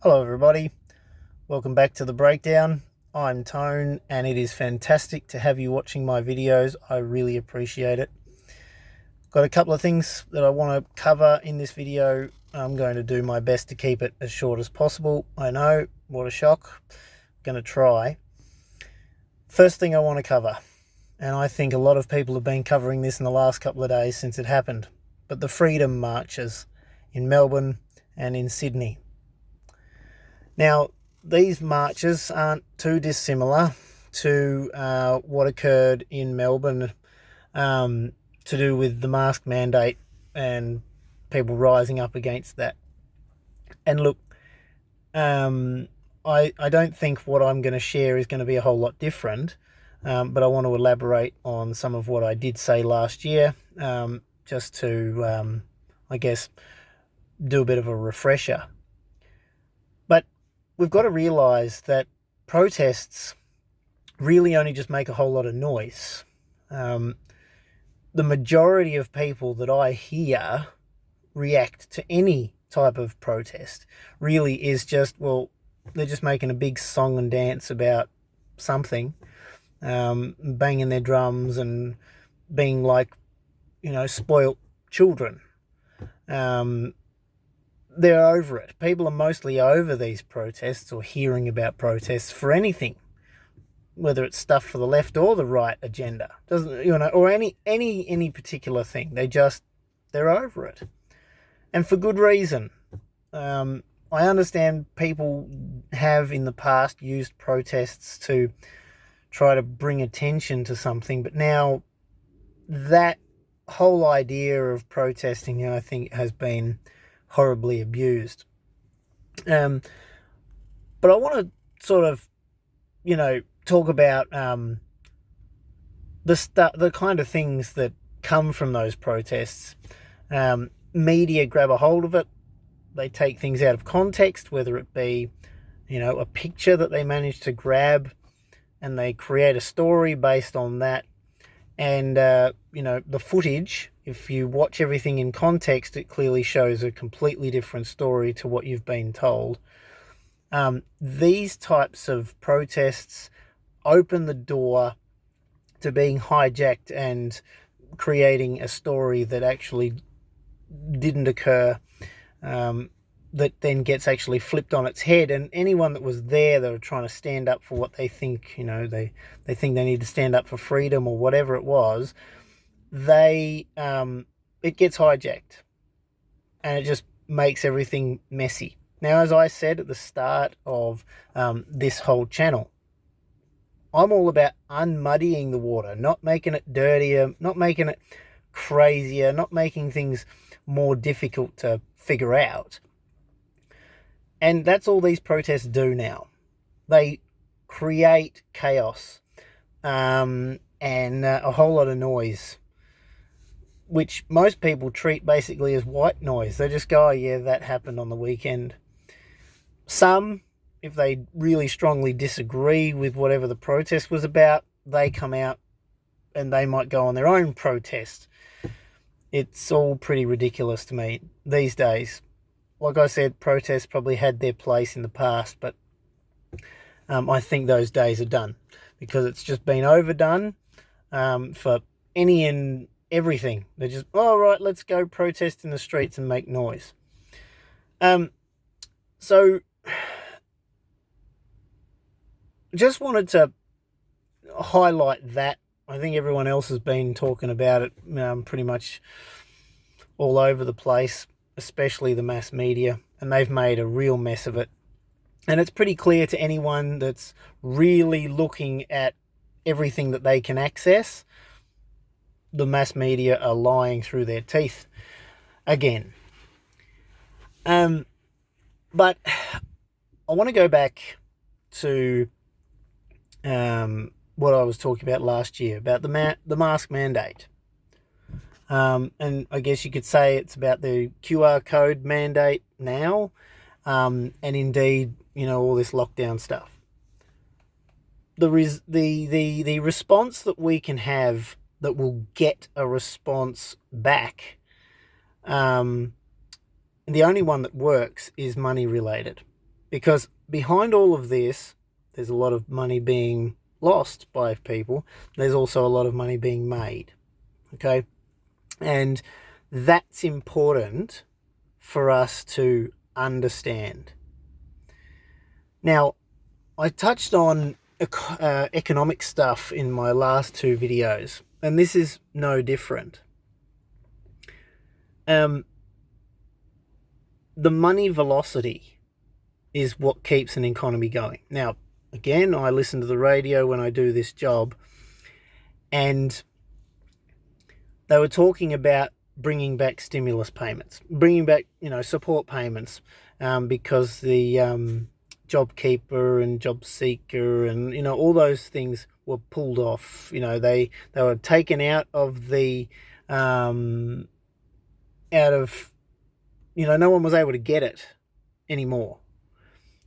Hello everybody, welcome back to the breakdown. I'm Tone and it is fantastic to have you watching my videos. I really appreciate it. Got a couple of things that I want to cover in this video. I'm going to do my best to keep it as short as possible. I know, what a shock. I'm going to try. First thing I want to cover, and I think a lot of people have been covering this in the last couple of days since it happened, but the freedom marches in Melbourne and in Sydney. Now, these marches aren't too dissimilar to what occurred in Melbourne to do with the mask mandate and people rising up against that. And look, I don't think what I'm going to share is going to be a whole lot different, but I want to elaborate on some of what I did say last year, just to, I guess, do a bit of a refresher. But we've got to realise that protests really only just make a whole lot of noise. The majority of people that I hear react to any type of protest really is just, well, they're just making a big song and dance about something, banging their drums and being like, spoilt children. They're over it. People are mostly over these protests or hearing about protests for anything, whether it's stuff for the left or the right agenda, or any particular thing. They're over it, and for good reason. I understand people have in the past used protests to try to bring attention to something, but now that whole idea of protesting, I think, has been horribly abused. But I want to sort of, talk about the kind of things that come from those protests. Media grab a hold of it. They take things out of context, whether it be, a picture that they manage to grab, and they create a story based on that. And, the footage, if you watch everything in context, it clearly shows a completely different story to what you've been told. These types of protests open the door to being hijacked and creating a story that actually didn't occur, that then gets actually flipped on its head, and anyone that was there that are trying to stand up for what they think, they think they need to stand up for freedom or whatever it was, it gets hijacked, and it just makes everything messy. Now, as I said at the start of this whole channel, I'm all about unmuddying the water, not making it dirtier, not making it crazier, not making things more difficult to figure out. And that's all these protests do now. They create chaos and a whole lot of noise, which most people treat basically as white noise. They just go, oh yeah, that happened on the weekend. Some, if they really strongly disagree with whatever the protest was about, they come out and they might go on their own protest. It's all pretty ridiculous to me these days. Like I said, protests probably had their place in the past, but I think those days are done, because it's just been overdone for any and everything. They're just, all right, let's go protest in the streets and make noise. So just wanted to highlight that. I think everyone else has been talking about it pretty much all over the place, especially the mass media, and they've made a real mess of it. And it's pretty clear to anyone that's really looking at everything that they can access, the mass media are lying through their teeth again. But I want to go back to what I was talking about last year, about the mask mandate. And I guess you could say it's about the QR code mandate now, and indeed, all this lockdown stuff. The response that we can have that will get a response back, the only one that works is money related, Because behind all of this, there's a lot of money being lost by people. There's also a lot of money being made. Okay? And that's important for us to understand. Now, I touched on economic stuff in my last two videos, and this is no different. The money velocity is what keeps an economy going. Now, again, I listen to the radio when I do this job, and they were talking about bringing back stimulus payments, bringing back, support payments, because the JobKeeper and JobSeeker and, all those things were pulled off. They were taken out of the, no one was able to get it anymore.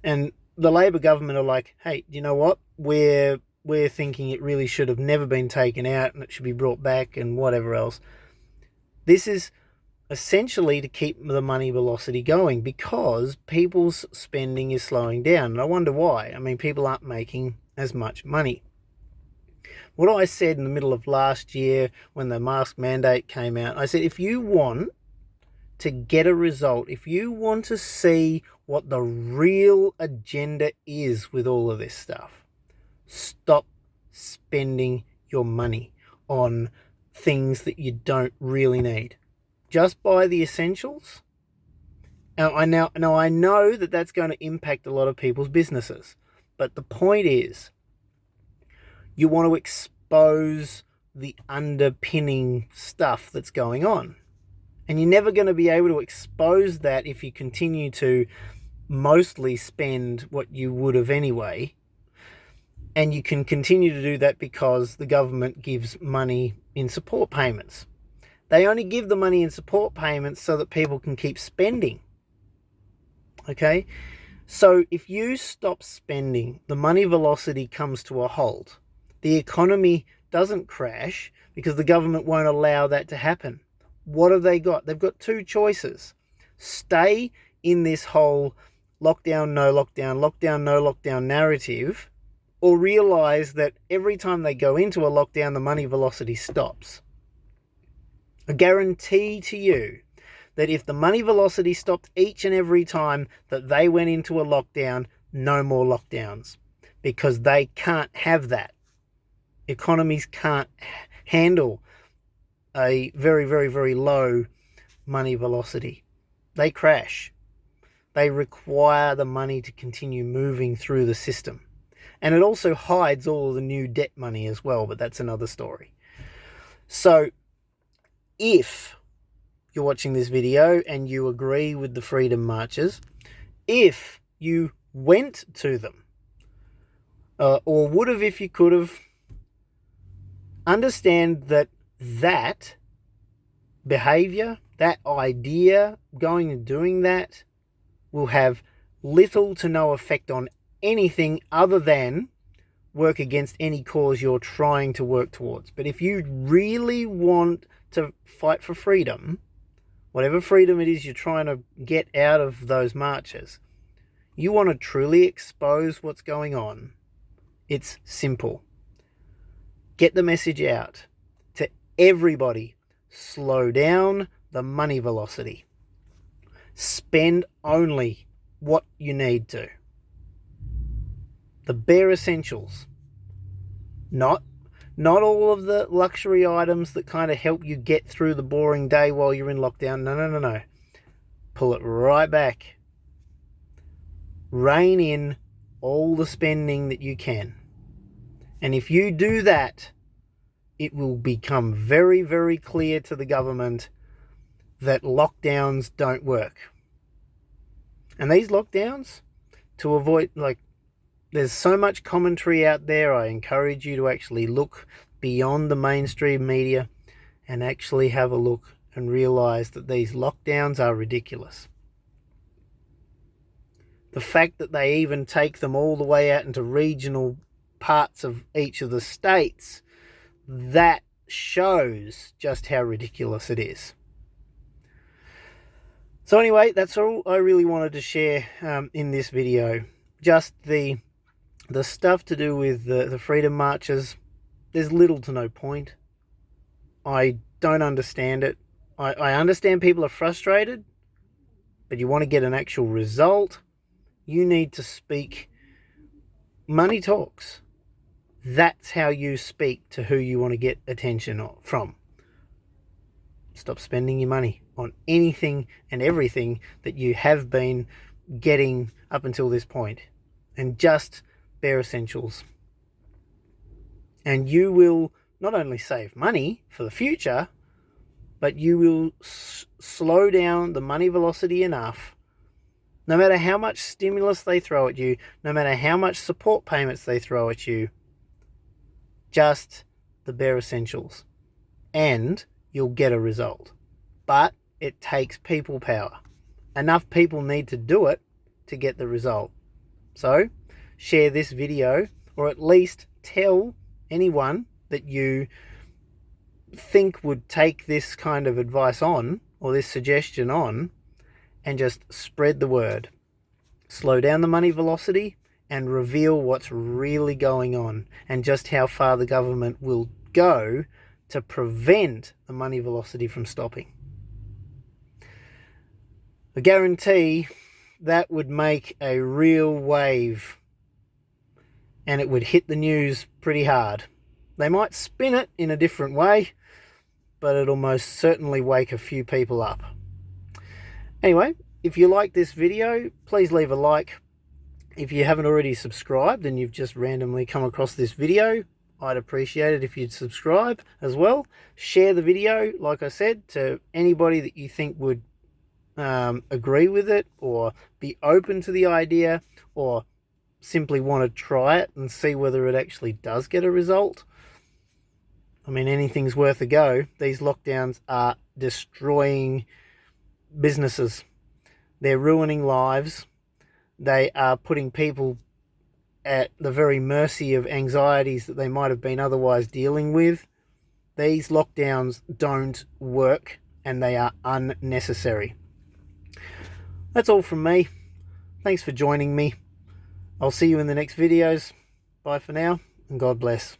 And the Labor government are like, hey, you know what? We're thinking it really should have never been taken out and it should be brought back and whatever else. This is essentially to keep the money velocity going because people's spending is slowing down. And I wonder why. I mean, people aren't making as much money. What I said in the middle of last year when the mask mandate came out, I said, if you want to get a result, if you want to see what the real agenda is with all of this stuff, stop spending your money on things that you don't really need. Just buy the essentials. Now I know that that's going to impact a lot of people's businesses, but the point is, you want to expose the underpinning stuff that's going on. And you're never going to be able to expose that if you continue to mostly spend what you would have anyway. And you can continue to do that because the government gives money in support payments. They only give the money in support payments so that people can keep spending. Okay? So if you stop spending, the money velocity comes to a halt. The economy doesn't crash because the government won't allow that to happen. What have they got? They've got two choices. Stay in this whole lockdown, no lockdown, lockdown, no lockdown narrative, or realize that every time they go into a lockdown, the money velocity stops. I guarantee to you that if the money velocity stopped each and every time that they went into a lockdown, no more lockdowns, because they can't have that. Economies can't handle a very, very, very low money velocity. They crash. They require the money to continue moving through the system. And it also hides all of the new debt money as well, but that's another story. So if you're watching this video and you agree with the freedom marches, if you went to them, or would have if you could have, understand that behavior, that idea, going and doing that, will have little to no effect on anything other than work against any cause you're trying to work towards. But if you really want to fight for freedom, whatever freedom it is you're trying to get out of those marches, you want to truly expose what's going on, it's simple. Get the message out to everybody. Slow down the money velocity. Spend only what you need to. The bare essentials. Not all of the luxury items that kind of help you get through the boring day while you're in lockdown. No. Pull it right back. Rein in all the spending that you can. And if you do that, it will become very, very clear to the government that lockdowns don't work. And these lockdowns, to avoid, there's so much commentary out there. I encourage you to actually look beyond the mainstream media and actually have a look and realize that these lockdowns are ridiculous. The fact that they even take them all the way out into regional parts of each of the states, that shows just how ridiculous it is. So anyway, that's all I really wanted to share in this video. Just the stuff to do with the freedom marches. There's little to no point. I don't understand it. I understand people are frustrated, but you want to get an actual result, you need to speak. Money talks. That's how you speak to who you want to get attention from. Stop spending your money on anything and everything that you have been getting up until this point, and just bare essentials. And you will not only save money for the future, but you will slow down the money velocity enough. No matter how much stimulus they throw at you, no matter how much support payments they throw at you, just the bare essentials, and you'll get a result. But it takes people power. Enough people need to do it to get the result. So share this video, or at least tell anyone that you think would take this kind of advice on, or this suggestion on, and just spread the word. Slow down the money velocity and reveal what's really going on, and just how far the government will go to prevent the money velocity from stopping. I guarantee that would make a real wave, and it would hit the news pretty hard. They might spin it in a different way, but it'll most certainly wake a few people up. Anyway, if you like this video, please leave a like. If you haven't already subscribed and you've just randomly come across this video, I'd appreciate it if you'd subscribe as well. Share the video, like I said, to anybody that you think would agree with it, or be open to the idea, or simply want to try it and see whether it actually does get a result. I mean, anything's worth a go. These lockdowns are destroying businesses. They're ruining lives. They are putting people at the very mercy of anxieties that they might have been otherwise dealing with. These lockdowns don't work, and they are unnecessary. That's all from me. Thanks for joining me. I'll see you in the next videos. Bye for now, and God bless.